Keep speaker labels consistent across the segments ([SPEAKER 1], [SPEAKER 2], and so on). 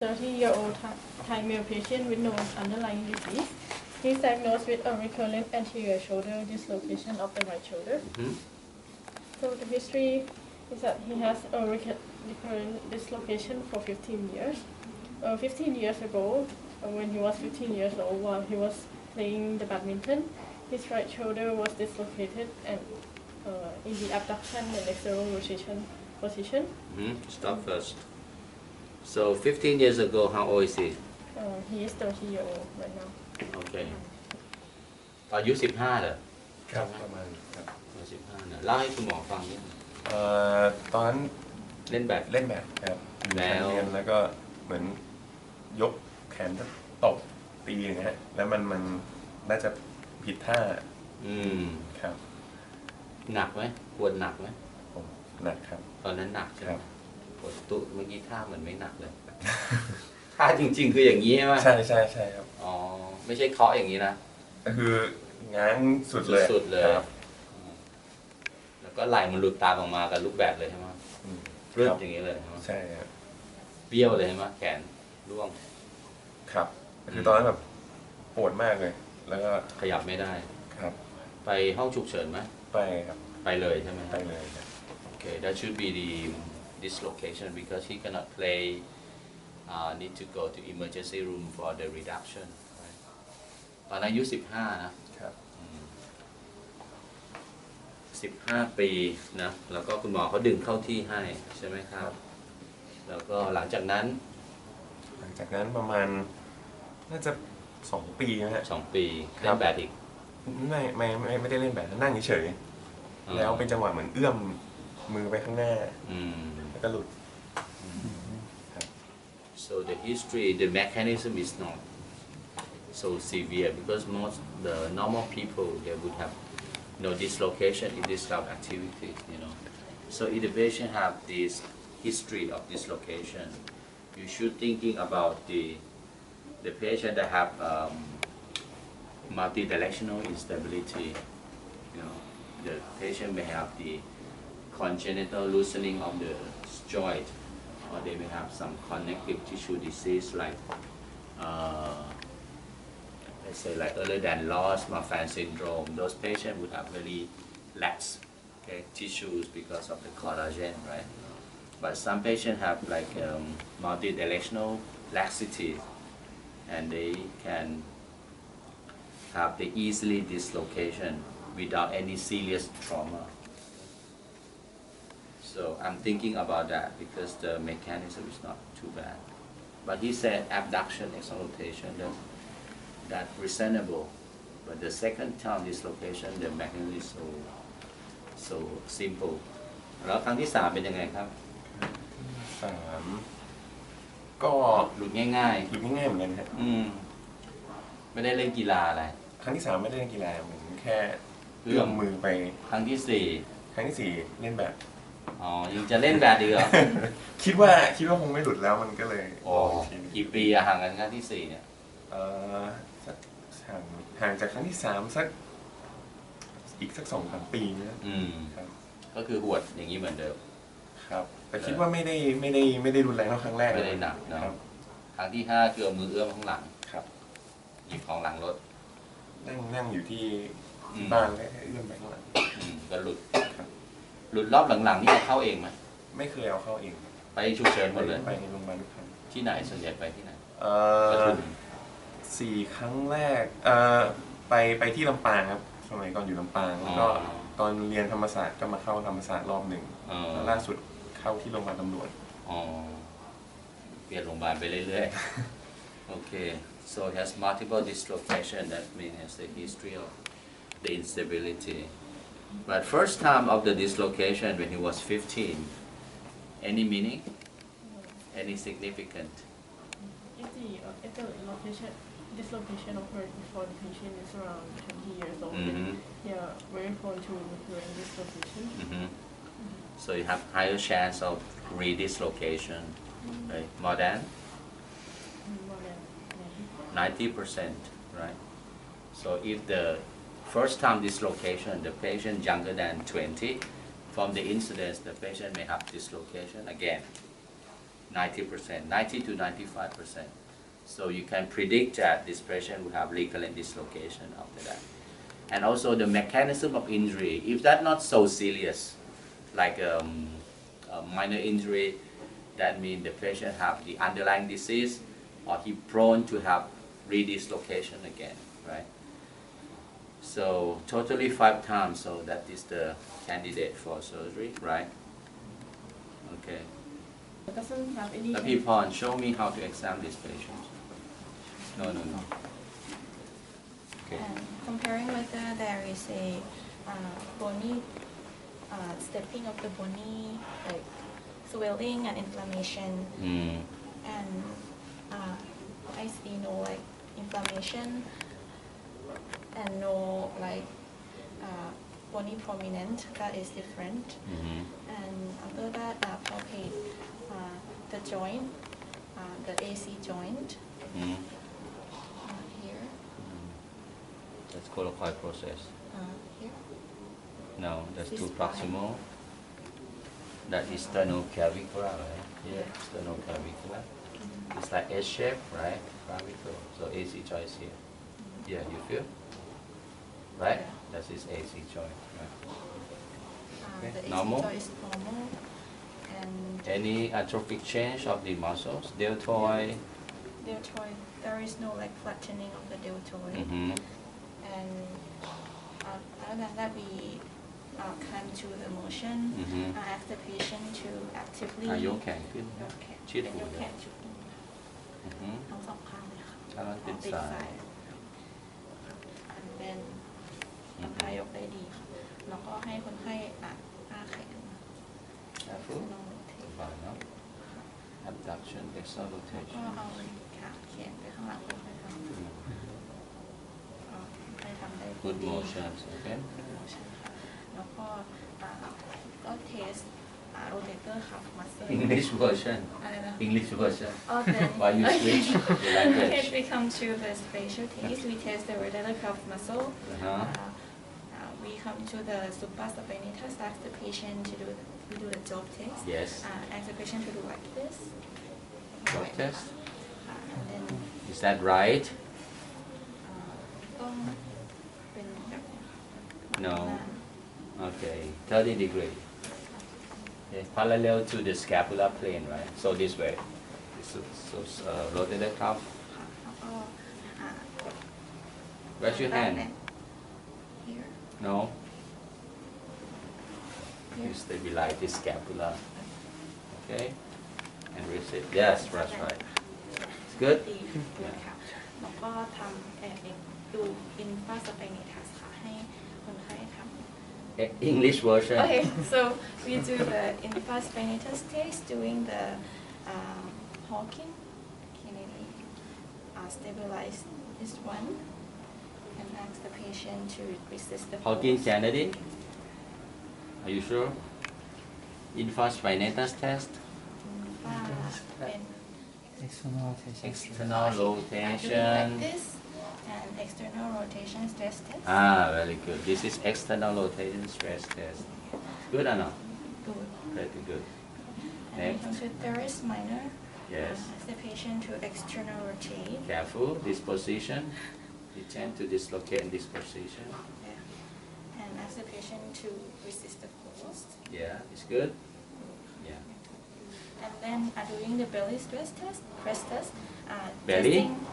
[SPEAKER 1] 30-year-old Thai male patient with no underlying disease. He is diagnosed with a recurrent anterior shoulder dislocation of the right shoulder. So the history is that he has a recurrent dislocation for 15 years. 15 years ago, when he was 15 years old, while he was playing the badminton, his right shoulder was dislocated and in the abduction and external rotation position.
[SPEAKER 2] Stop first. So 15 years ago, how old is he?
[SPEAKER 1] He is 30-year-old right now.
[SPEAKER 2] Okay. อายุ15เหรอ
[SPEAKER 3] ครับประมาณครับ
[SPEAKER 2] 15นะเล่าให้คุณหมอฟังนิดนึง
[SPEAKER 3] ตอนนั้น
[SPEAKER 2] เล่นแบบ
[SPEAKER 3] ครับอยู่ชั้นเรียนแล้วก็เหมือนยกแขนตบตีอย่างเงี้ยแล้วมันน่าจะผิดท่าครับ
[SPEAKER 2] หนักไหมปวดหนักไหม
[SPEAKER 3] ผมหนักครับ
[SPEAKER 2] ตอนนั้นหนักใช่ไหม
[SPEAKER 3] ครับ
[SPEAKER 2] ปวดตุเมื่อกี้ท่าเหมือนไม่หนักเลย ท่าจริงๆคืออย่างนี้ใช่ไหม
[SPEAKER 3] ใช่ครับ
[SPEAKER 2] อ๋อไม่ใช่เคาะอย่างนี้นะ
[SPEAKER 3] ก็คือง้างสุดเลยครับ
[SPEAKER 2] แล้วก็ไหล่มันหลุดตามออกมากับรูปแบบเลยใช่ไหมรึบอย่างนี้เลย
[SPEAKER 3] ใช่ครับ
[SPEAKER 2] เบี้ยวเลยใช่ไหมแขนร่วง
[SPEAKER 3] ครับคือตอนนั้นแบบปวดมากเลยแล้วก็
[SPEAKER 2] ขยับไม่ได้
[SPEAKER 3] ครับ
[SPEAKER 2] ไปห้องฉุกเฉินไหม
[SPEAKER 3] ไปครับ
[SPEAKER 2] ไปเลยใช่ไหม
[SPEAKER 3] ไปเลยครับ
[SPEAKER 2] Okay, that should be the dislocation because he cannot play. Need to go to emergency room for the reduction. ตอนอายุ15นะครับ15 ปีนะแล้วก็คุณหมอเขาดึงเข้าที่ให้ใช่ไหมครับแล้วก็หลังจากนั้น
[SPEAKER 3] ประมาณน่าจะ2 ปีนะฮะ
[SPEAKER 2] 2 ปีเล่นแบดอีก
[SPEAKER 3] ไม่ได้เล่นแบดนั่งเฉยแล้วเป็นจังหวะเหมือนเอื้อมมือไปข้างหน้าแล้วก็หลุด
[SPEAKER 2] So the history, the mechanism is not so severe because most the normal people they would have no dislocation in this type of activity, you know. So if the patient have this history of dislocation, you should thinking about the patient that have multidirectional instability. You know, the patient may have the congenital loosening of the joint, or they may have some connective tissue disease like, let's say like earlier than loss, Marfan syndrome. Those patients would have very lax tissues because of the collagen, right? But some patients have like multidirectional laxity, and they can have the easily dislocation without any serious trauma. So I'm thinking about that because the mechanism is not too bad. But he said abduction, externalization, that's reasonable. But the second time dislocation, the mechanism is so simple. แล้วครั้งที่3เป็นยังไงครับ
[SPEAKER 3] 3ก็
[SPEAKER 2] หลุดง่าย
[SPEAKER 3] ๆเหมือนกันครับ
[SPEAKER 2] ไม่ได้เล่นกีฬาอะไร
[SPEAKER 3] ครั้งที่3ไม่ได้เล่นกีฬาเหมือนแค่เอื้อมมือไป
[SPEAKER 2] ครั้งที่
[SPEAKER 3] 4เล่นแบบ
[SPEAKER 2] อ๋อยังจะเล่นแบบดีเหรอ
[SPEAKER 3] คิดว่าคงไม่หลุดแล้วมันก็เลย
[SPEAKER 2] กี่ปีห่างกันครั้งที่4เนี่ย
[SPEAKER 3] ห่างจากครั้งที่3อีกสัก 2-3 ปีนะครับ
[SPEAKER 2] ก็คือหวดอย่างนี้เหมือนเดิม
[SPEAKER 3] ครับแต่คิดว่าไม่ได้รุนแรงเท่าครั้งแรก
[SPEAKER 2] ไม่ได้หนักเนาะครั้งที่5คือเอามือเอื้อมข้างหลัง
[SPEAKER 3] ครับ
[SPEAKER 2] หยิบของหลังรถ
[SPEAKER 3] นั่งอยู่ที่บ้านแล้วเอื้อมไปข้างหลัง
[SPEAKER 2] ก็หลุดรอบหลังๆนี่เอาเข้าเองไหม
[SPEAKER 3] ไม่เคยเอาเข้าเอง
[SPEAKER 2] ไปฉุกเฉินหมดเลย
[SPEAKER 3] ไปโรงพยาบาลทุกครั้ง
[SPEAKER 2] ที่ไหนส่วนใหญ่ไปที่ไหน
[SPEAKER 3] 4 ครั้งแรกไปที่ลำปางครับสมัยก่อนอยู่ลำปางแล้วก็ตอนเรียนธรรมศาสตร์ก็มาเข้าธรรมศาสตร์รอบหนึ่งแล้วล่าสุดเข้าที่โรงพยาบาลตำรวจ
[SPEAKER 2] เปลี่ยนโรงพยาบาลไปเรื่อยๆ Okay so it has multiple dislocation that means has a history of the instability but first time of the dislocation when he was 15 any meaning any significant
[SPEAKER 1] if the dislocation occurred before the patient is around 20 years old they are very prone to recurrent dislocation
[SPEAKER 2] so you have higher chance of redislocation right? more than 90%, right? So if the first time dislocation, the patient younger than 20, from the incidence, the patient may have dislocation again. 90%, 90 to 95%. So you can predict that this patient will have recurrent dislocation after that. And also the mechanism of injury, if that's not so serious, like a minor injury, that means the patient have the underlying disease or he prone to have redislocation again, right? So totally 5 times, so that is the candidate for surgery, right? Okay.
[SPEAKER 1] Doesn't have any.
[SPEAKER 2] Apipon, show me how to examine this patient. No. Okay.
[SPEAKER 4] Comparing whether there is a bony stepping of the bony, like swelling and inflammation, and I see no like inflammation and no like bony prominent, that is different. And after that, palpate the joint, the AC joint. Here.
[SPEAKER 2] That's colloquial process.
[SPEAKER 4] Here.
[SPEAKER 2] No, that's
[SPEAKER 4] This
[SPEAKER 2] too
[SPEAKER 4] part.
[SPEAKER 2] proximal. That is sternoclavicular, right? Yeah, sternoclavicular. It's like S shape, right? Clavicle. So AC joint is here. Yeah, you feel? Right? That is AC joint. Right?
[SPEAKER 4] The AC
[SPEAKER 2] Normal?
[SPEAKER 4] joint is normal. And
[SPEAKER 2] Any atrophic change of the muscles? Deltoid?
[SPEAKER 4] deltoid, there is no like flattening of the deltoid. And other than that, we come to the motion. Ask the patient to actively
[SPEAKER 2] ยกแขนขึ้น
[SPEAKER 4] ยกแขน
[SPEAKER 2] ชิด
[SPEAKER 4] เป็น
[SPEAKER 2] หู
[SPEAKER 4] ยก
[SPEAKER 2] เล
[SPEAKER 4] แข
[SPEAKER 2] ย
[SPEAKER 4] นชุดนี้ทั้งสองข้างเลยค่ะ
[SPEAKER 2] ถ้ามันเป็น
[SPEAKER 4] ติด
[SPEAKER 2] สาย
[SPEAKER 4] สายอันเป็นทำท่ายกได้ดีค่ะแล้วก็ให้คนไข้อ้าแขน
[SPEAKER 2] Careful.
[SPEAKER 4] ลองเท
[SPEAKER 2] สบายเนาะ Abduction, external
[SPEAKER 4] ก็
[SPEAKER 2] rotation.
[SPEAKER 4] เอาขาแขนไปข้างหลังค่อยๆทำให้ทำได้
[SPEAKER 2] Good
[SPEAKER 4] ดี
[SPEAKER 2] motions, okay?
[SPEAKER 4] ใช่ค่ะแล้วก็ก็เทสโรเตเตอร์คัฟมัสเซอร์
[SPEAKER 2] English version.
[SPEAKER 4] อะไรนะ
[SPEAKER 2] English version.
[SPEAKER 4] Oh, then
[SPEAKER 2] Why you switch the language?
[SPEAKER 4] Okay, we come to the spatial test. We test the rotator cuff muscle. We come to the supraspinatus. Ask the patient to do we do the job test.
[SPEAKER 2] Yes.
[SPEAKER 4] Ask the patient to do like this.
[SPEAKER 2] Job test.
[SPEAKER 4] And then
[SPEAKER 2] Is that right?
[SPEAKER 4] ต้องเป็นแบบนี้
[SPEAKER 2] No. Okay. 30 degree. Okay. Parallel to the scapular plane, right? So this way. So rotator cuff.
[SPEAKER 4] แล้วก็
[SPEAKER 2] Where's your hand?
[SPEAKER 4] Here.
[SPEAKER 2] No. You stabilize the scapula. Okay. And reset. Yes, that's right. It's good.
[SPEAKER 4] ดีค่ะแล้วก็ทำดูอินฟาสเปนิทัสค่ะให้คนไข้ทำ
[SPEAKER 2] English version.
[SPEAKER 4] Okay, so we do the infas venitas test doing the Hawking. Kennedy stabilize this one and ask the patient to resist the
[SPEAKER 2] Hawking
[SPEAKER 4] force.
[SPEAKER 2] Kennedy. Are you sure? Infas venitas test.
[SPEAKER 4] When
[SPEAKER 5] External rotation.
[SPEAKER 2] External
[SPEAKER 4] doing
[SPEAKER 2] rotation.
[SPEAKER 4] like this and external rotation stress test.
[SPEAKER 2] Very good. This is external rotation stress test. Good or not?
[SPEAKER 4] Good.
[SPEAKER 2] Pretty good.
[SPEAKER 4] And we come to teres minor.
[SPEAKER 2] Yes.
[SPEAKER 4] Ask the patient to external rotate.
[SPEAKER 2] Careful. This position. You tend to dislocate in this position.
[SPEAKER 4] Yeah. And ask the patient to resist the force.
[SPEAKER 2] Yeah, it's good. Yeah.
[SPEAKER 4] And then doing the belly stress test, press test.
[SPEAKER 2] Belly?
[SPEAKER 4] Testing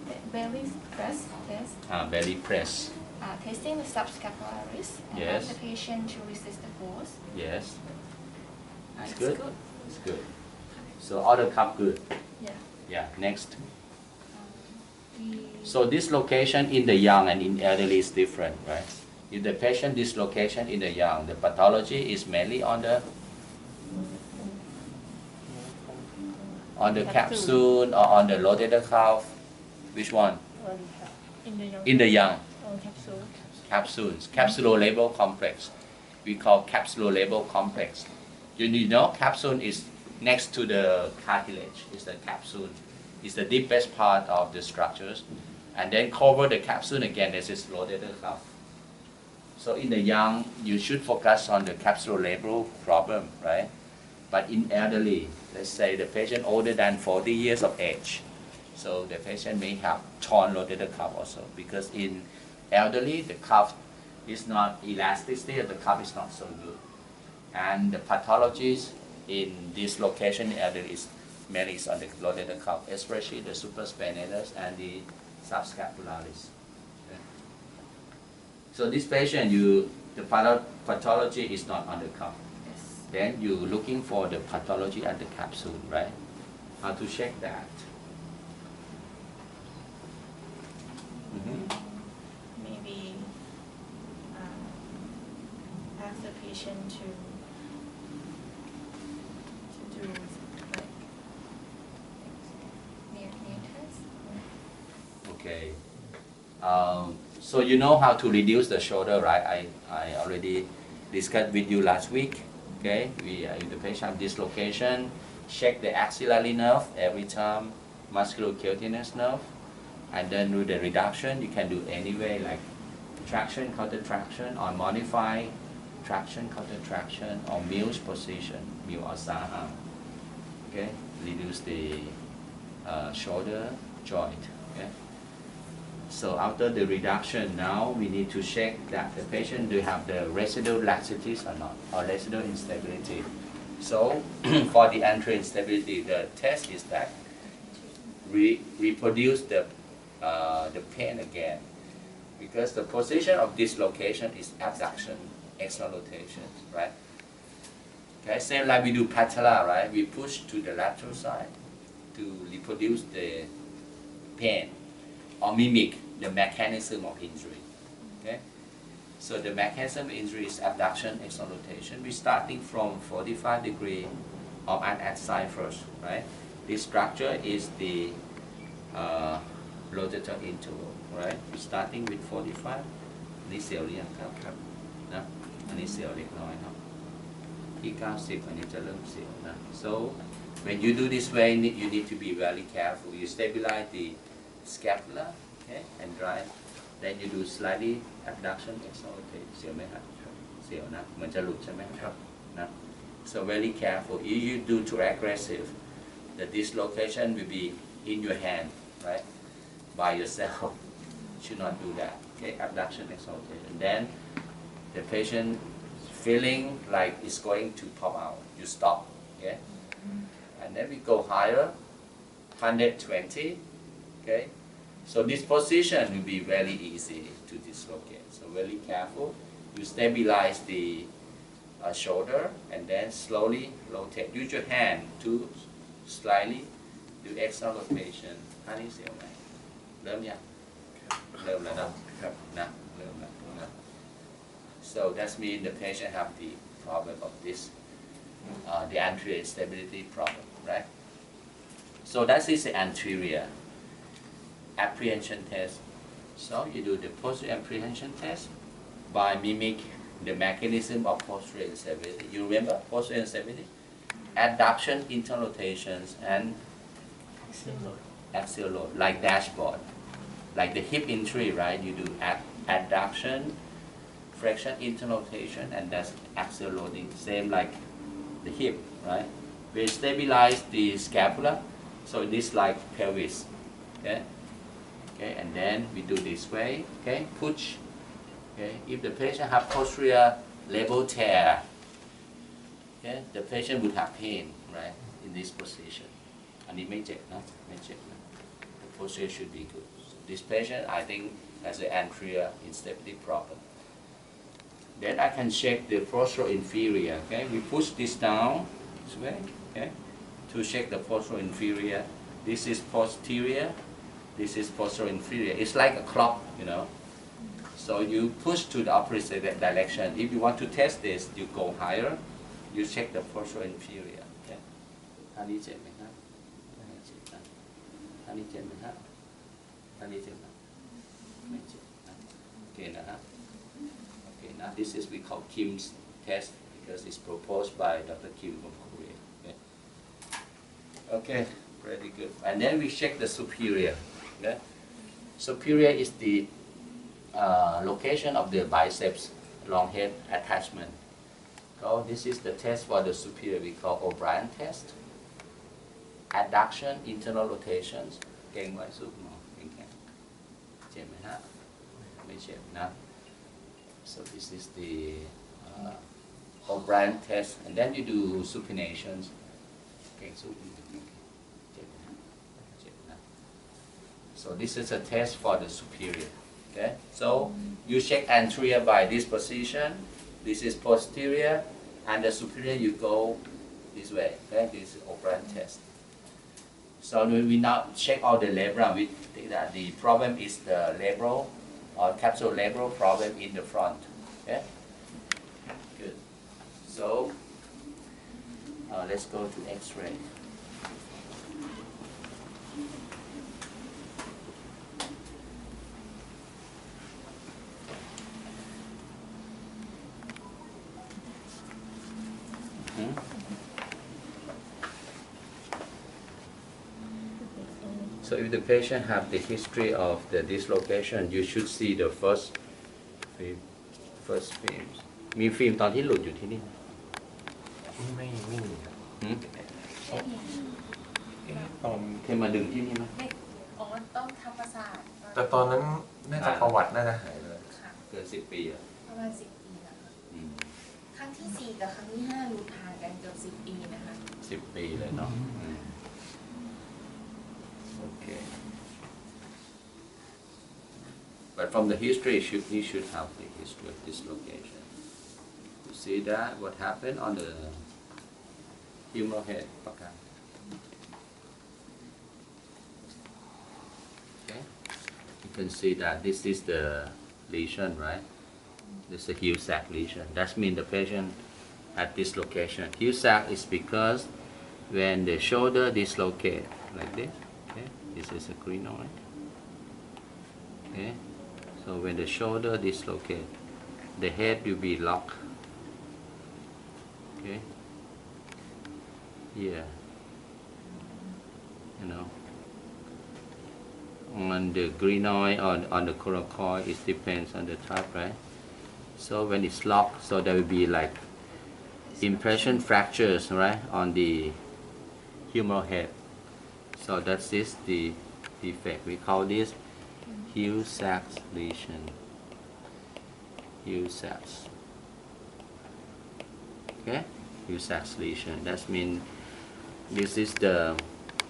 [SPEAKER 4] the belly press test.
[SPEAKER 2] Belly press.
[SPEAKER 4] Testing the subscapularis. And
[SPEAKER 2] Yes.
[SPEAKER 4] ask the patient to resist the force.
[SPEAKER 2] Yes.
[SPEAKER 4] It's
[SPEAKER 2] good.
[SPEAKER 4] good.
[SPEAKER 2] It's good. So other cup good.
[SPEAKER 4] Yeah.
[SPEAKER 2] Yeah. Next.
[SPEAKER 4] We-
[SPEAKER 2] So dislocation in the young and in elderly is different, right? If the patient dislocation in the young, the pathology is mainly on the capsule or on the rotator cuff. Which one? In the young.
[SPEAKER 1] Capsule.
[SPEAKER 2] Capsules. Capsulolabral complex. We call capsulolabral complex. You know capsule is next to the cartilage. It's the capsule. It's the deepest part of the structures. And then cover the capsule again. This is rotator cuff. So in the young, you should focus on the capsulolabral problem, right? But in elderly, let's say the patient older than 40 years of age. So the patient may have torn rotator cuff also, because in elderly, the cuff is not elasticity of the cuff is not so good. And the pathologies in dislocation in elderly is mainly on the rotator cuff, especially the supraspinatus and the subscapularis. Okay. So this patient, the pathology is not on the cuff.
[SPEAKER 4] Yes.
[SPEAKER 2] Then you're looking for the pathology at the capsule, right? How to check that?
[SPEAKER 4] Maybe ask the patient to do like near test.
[SPEAKER 2] Okay. So you know how to reduce the shoulder, right? I already discussed with you last week. Okay, if the patient have dislocation, check the axillary nerve every time, musculocutaneous nerve, and then do the reduction. You can do anyway, like traction, counter traction, or modify traction, counter traction, or Mills position, Mill or Saha. Okay, reduce the shoulder joint. Okay. So after the reduction, now we need to check that the patient do have the residual laxities or not, or residual instability. So for the Entrained Instability, the test is that reproduce the pain again, because the position of dislocation is abduction, external rotation, right? Okay, same like we do patella, right? We push to the lateral side to reproduce the pain, or mimic the mechanism of injury. Okay, so the mechanism of injury is abduction, external rotation. We're starting from 45 degrees of at side first, right? This structure is the rotator interval, right? We're starting with 45. นี่เสียวหรือยังครับครับนะอันนี้เสียวเล็กน้อยเนาะที่90อันนี้จะเริ่มเสียวนะ so when you do this way you need to be very careful. You stabilize the scapula, okay, and drive. Then you do slightly abduction, external rotation. เสียวไหมครับเสียวนะเหมือนจะหลุดใช่ไหมครับนะ so very careful. If you do too aggressive, the dislocation will be in your hand, right, by yourself. Should not do that. Okay, abduction, external rotation. Then the patient feeling like it's going to pop out. You stop. Okay, and then we go higher, 120. Okay, so this position will be very easy to dislocate. So very careful. You stabilize the shoulder and then slowly rotate. Use your hand to slightly do external rotation. ท่านี้เสียวไหมเริ่มยังเริ่มแล้วนะครับนะเริ่มแล้วนะ so that means the patient have the problem of this the anterior instability problem, right? So that is the anterior apprehension test. So you do the posterior apprehension test by mimic the mechanism of posterior instability. You remember posterior instability? Adduction, internal rotations, and axial load, like dashboard. Like the hip injury, right? You do adduction, flexion, internal rotation, and that's axial loading. Same like the hip, right? We stabilize the scapula, so this like pelvis, okay? Okay, and then we do this way, okay? Push, okay? If the patient have posterior labral tear, okay, the patient would have pain, right? In this position. อันนี้ไม่เจ็บนะไม่เจ็บนะ The posture should be good. This patient, I think, has an anterior instability problem. Then I can check the postural inferior. Okay, we push this down this way. Okay, to check the postural inferior. This is posterior. This is postural inferior. It's like a clock, you know. So you push to the opposite direction. If you want to test this, you go higher. You check the postural inferior. Okay. อันนี้เจ็บไหมครับไม่เจ็บนะอันนี้เจ็บไหมครับอันนี้เจ็บนะไม่เจ็บนะโอเคนะฮะ Okay, now this is we call Kim's test because it's proposed by Dr. Kim from Korea. Okay. Okay, pretty good. And then we check the superior. Okay. Superior is the location of the biceps long head attachment. So this is the test for the superior we call O'Brien test. adduction internal rotations เก่งไว้สุดหมอเก่งเจ็บไหมฮะไม่เจ็บนะ so this is the O'Brien test and then you do supinations เก่งสุดเจ็บนะเจ็บนะ so this is a test for the superior okay so you check anterior by this position this is posterior and the superior you go this way okay this is O'Brien test so we now check all the labrum we think that the problem is the labral or capsule labral problem in the front okay good so let's go to x-ray So if the patient have the history of the dislocation, you should see the first films. มีฟิล์มตอนที่หลุดอยู่ที่นี่
[SPEAKER 3] ไม่มีครับ ตอน
[SPEAKER 2] เคยมาดึงที่นี่ไหม
[SPEAKER 6] ไม่อ๋อต้องธรรมศาสตร์
[SPEAKER 3] แต่ตอนนั้นน่าจะประวัติน่าจะหายเลย
[SPEAKER 6] ค่ะ
[SPEAKER 2] เกิน10 ปีอ่ะ
[SPEAKER 6] ประมาณ10 ปีแล้วค่ะครั้งที่ 4 กับครั้งที่ 5 หลุดห่างกันเกือบ10 ปีนะคะ
[SPEAKER 2] 10 ปีเลยเนาะโอเค But from the history, he should have the history of dislocation. You see that what happened on the humeral head, okay? Okay, you can see that this is the lesion, right? This is a heel sac lesion. That means the patient had dislocation. Heel sac is because when the shoulder dislocate like this, okay, this is a glenoid. Okay, so when the shoulder dislocate, the head will be locked. Okay, here, you know, on the glenoid or on the coracoid, it depends on the type, right? So when it's locked, so there will be like impression fractures, right, on the humeral head. So that's the defect. We call this heel sac lesion. Heel sac. Okay, heel sac lesion. That means this is the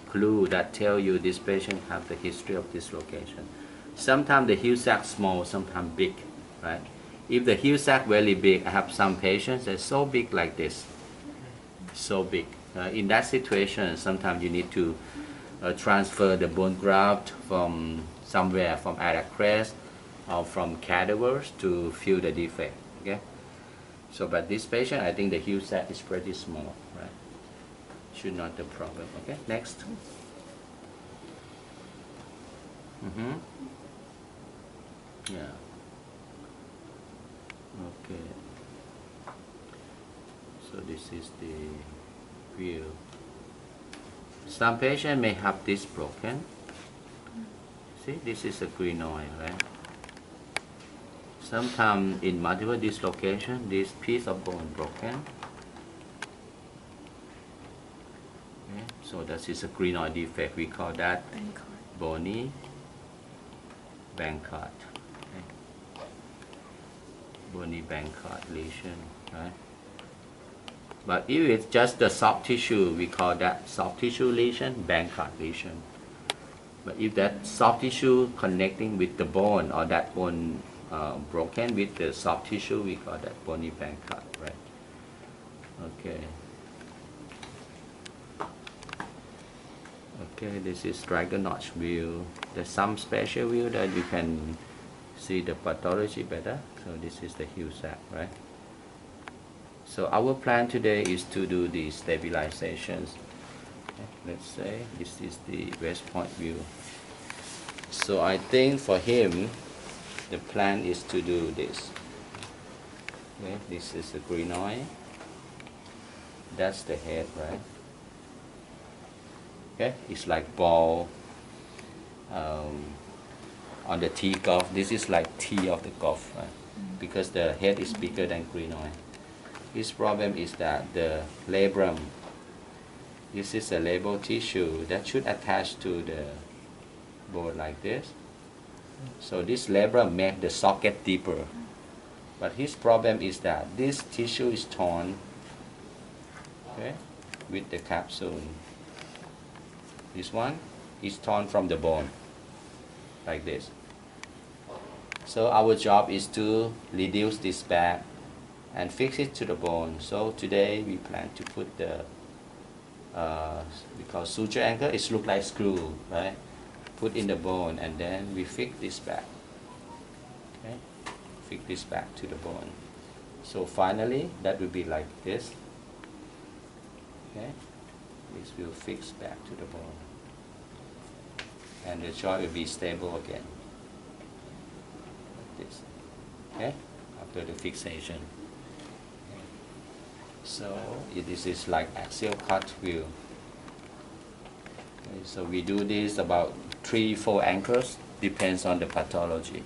[SPEAKER 2] clue that tell you this patient have the history of dislocation. Sometimes the heel sac small, sometimes big, right? If the heel sac very big, I have some patients that's so big like this, so big. In that situation, sometimes you need to transfer the bone graft from somewhere, from iliac crest or from cadavers to fill the defect. Okay. So, but this patient, I think the heel sac is pretty small, right? Should not the problem. Okay. Next. Yeah. Okay. So this is the view. Some patient may have this broken. See, this is a glenoid, right? Sometimes in multiple dislocation, this piece of bone broken. Okay. So that is a glenoid defect. We call that bony Bankart. Okay. Bony Bankart lesion, right? But if it's just the soft tissue, we call that soft tissue lesion, Bankart lesion. But if that soft tissue connecting with the bone or that bone broken with the soft tissue, we call that bony Bankart, right? Okay. Okay, this is dragon notch view. There's some special view that you can see the pathology better. So this is the heel sac, right? So our plan today is to do the stabilizations. Okay, let's say this is the West Point view. So I think for him, the plan is to do this. Okay, this is the glenoid. That's the head, right? Okay, it's like ball on the T golf. This is like T of the golf, right? Because the head is bigger than glenoid. His problem is that the labrum This is a label tissue that should attach to the bone like this. So this label makes the socket deeper. But his problem is that this tissue is torn, okay, with the capsule. This one is torn from the bone, like this. So our job is to reduce this back and fix it to the bone. So today we plan to put the because suture anchor is look like screw, right? Put in the bone and then we fix this back. Okay, fix this back to the bone. So finally that will be like this. Okay, this will fix back to the bone, and the joint will be stable again. Like this. Okay, after the fixation. So this is like axial cut view. Okay, so we do this about 3-4 anchors, depends on the pathology.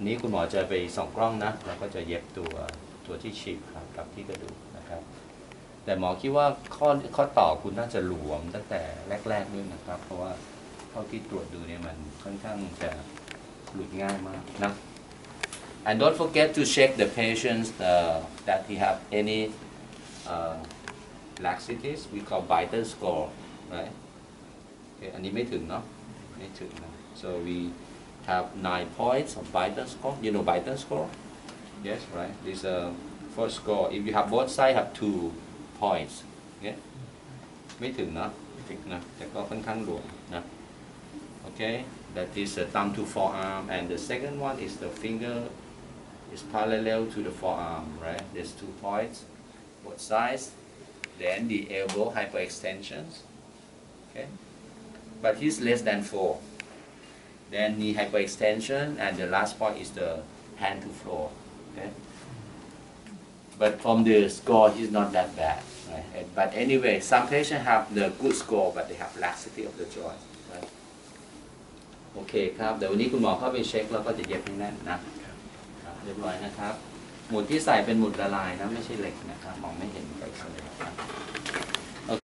[SPEAKER 2] นี้คุณหมอจะไปส่องกล้องนะแล้วก็จะเย็บตัวที่ฉีกครับกับที่กระดูกนะครับแต่หมอคิดว่าข้อต่อคุณน่าจะหลวมตั้งแต่แรกๆด้วยนะครับเพราะว่าเท่าที่ตรวจดูเนี่ยมันค่อนข้างจะหลุดง่ายมากนะ And don't forget to check the patients that he have any laxities. We call Biter score, right? Okay, อันนี้ไม่ถึงเนาะไม่ถึงนะ So we have 9 points of Biter score. You know Biter score? Yes, right? This first score. If you have both sides, have 2 points. Okay? ไม่ถึงเนาะไม่ถึงนะแต่ก็ค่อนข้างหลวมนะ Okay? That is the thumb to forearm, and the second one is the finger. Is parallel to the forearm, right? There's 2 points, both sides. Then the elbow hyperextensions, okay? But he's less than 4. Then knee hyperextension, and the last point is the hand to floor, okay? But from the score, he's not that bad, right? But anyway, some patients have the good score, but they have laxity of the joint, right? Okay, ครับเดี๋ยววันนี้คุณหมอเข้าไปเช็คแล้วก็จะเย็บให้แน่นนะเรียบร้อยนะครับหมุดที่ใส่เป็นหมุดละลายนะไม่ใช่เหล็กนะครับมองไม่เห็นไปเลยครับ